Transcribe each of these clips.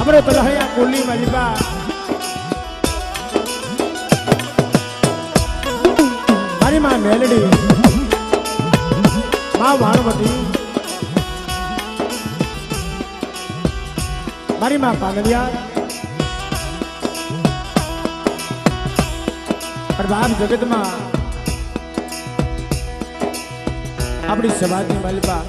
આપણે તલહૈયા કોલી માલિકા મારી માં મેલડી માં વાણવટી મારી માં પાનવિયા અને બાપ જગતમાં આપણી સમાજની માલિકા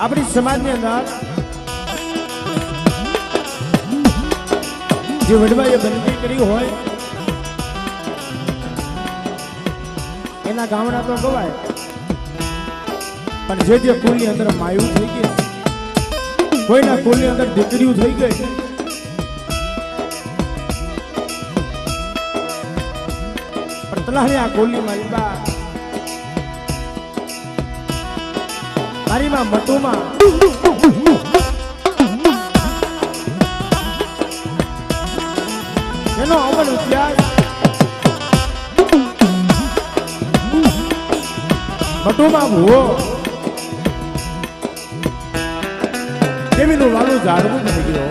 આપણી સમાજની અંદર જે વડવાએ બંદી કરી હોય એના ગામડા તો ગવાય, પણ જે કુલની અંદર માયું થઈ ગઈ, કોઈના કુલની અંદર દીકરીઓ થઈ ગઈ, પણ તલાહી કુલની માલિકા મારીમાં મટુમાં એનો અમલ ઇતિહાસ મટુમાં ભૂવો કેવીનું વાલું ઝાડવું થઈ ગયો.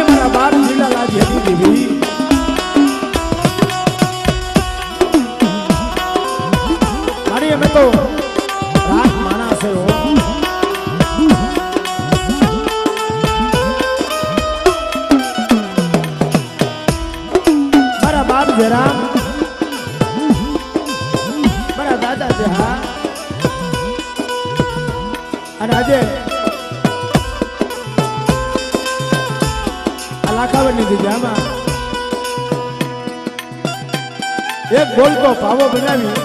મારા બાર જિલ્લા લાજી હતી દેવી મારી અમે તો રાત માણસ મારા બાપ જરા મારા દાદા જહા અને આજે આ લાખાવડની જગ્યામાં એક ગોલકો પાવો બનાવી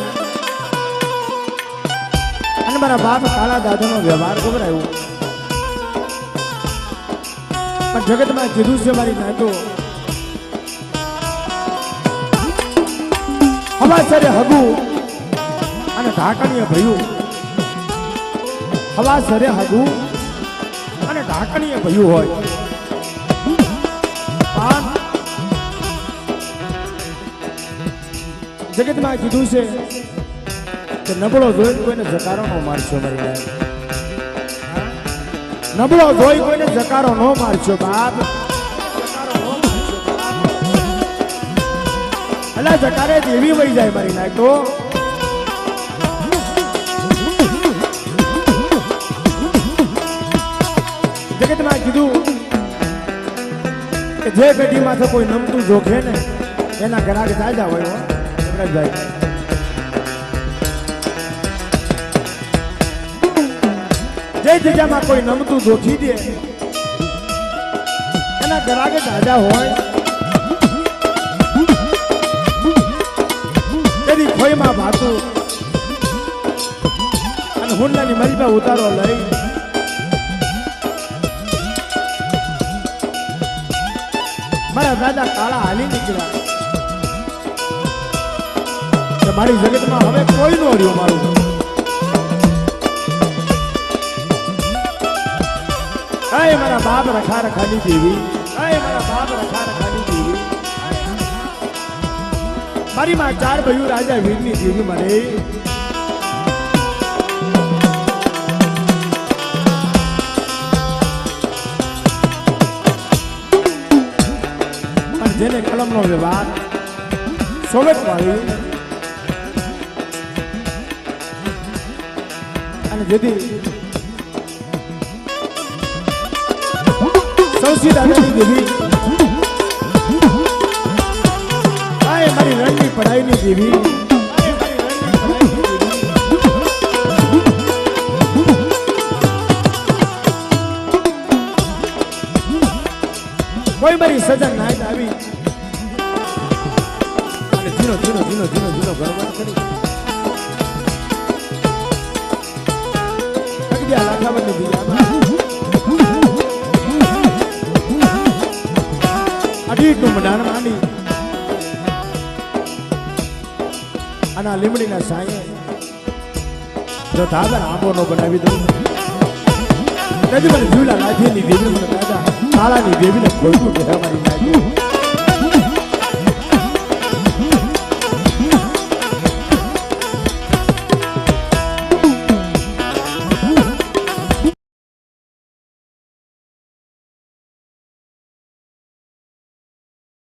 અને મારા બાપ કાળા દાદાનો વ્યવહાર ગભરાયો, પણ જગતમાં કીધું છે મારી નાતો હવાસરે હગુ અને ઢાકણીએ ભયું, હવાસરે હગુ અને ઢાકણીએ ભયું હોય. જગતમાં કીધું છે કે નબળો જોઈ કોઈને જકારો ન મારશો. મારી નબળો જોઈ કોઈને જકારો ન મારશો બાપ. અલા જકારે દેવી વહી જાય મારી નાય તો જગતમાં કીધું કે જે પેઢીમાં તો કોઈ નમતું જોખે ને એના ઘરાક તાજા હોય ભાઈ. જે જગ્યામાં કોઈ નમતું જોખી દે એના ઘરાક તાજા હોય. તેની ખોઈમાં ભાતું અને હુંડાની મલબા ઉતારો લઈ મારા દાદા કાળા હાલી નીકળ્યા. મારી જગતમાં હવે કોઈ નો રહ્યું મારું. અય મારા બાપ રખા રખાની દેવી, અય મારા બાપ રખા રખાની દેવી, મારી માં ચાર ભયું રાજા વીરની દેવી મને પણ જેને કલમનો વ્યવહાર સોવેટ વાળી અને જેથી સૌથી દાદાની દેવી આય મારી રણની પઢાઈની દેવી, કોઈ મારી સજન નાઈટ આવી અને જીનો જીનો જીનો જીનો જીનો ગરબા કરી લાખાવડની બીજામાં અઢીનું મડાણ માંડી અને આ લીમડીના સાંયે જો ધાગર આંબો નો બનાવી દઉં કદી મને જીવલા લાઠીની દેવી મને દાદા તાળાની દેવીને ખોટું કહેવાની લાગ્યું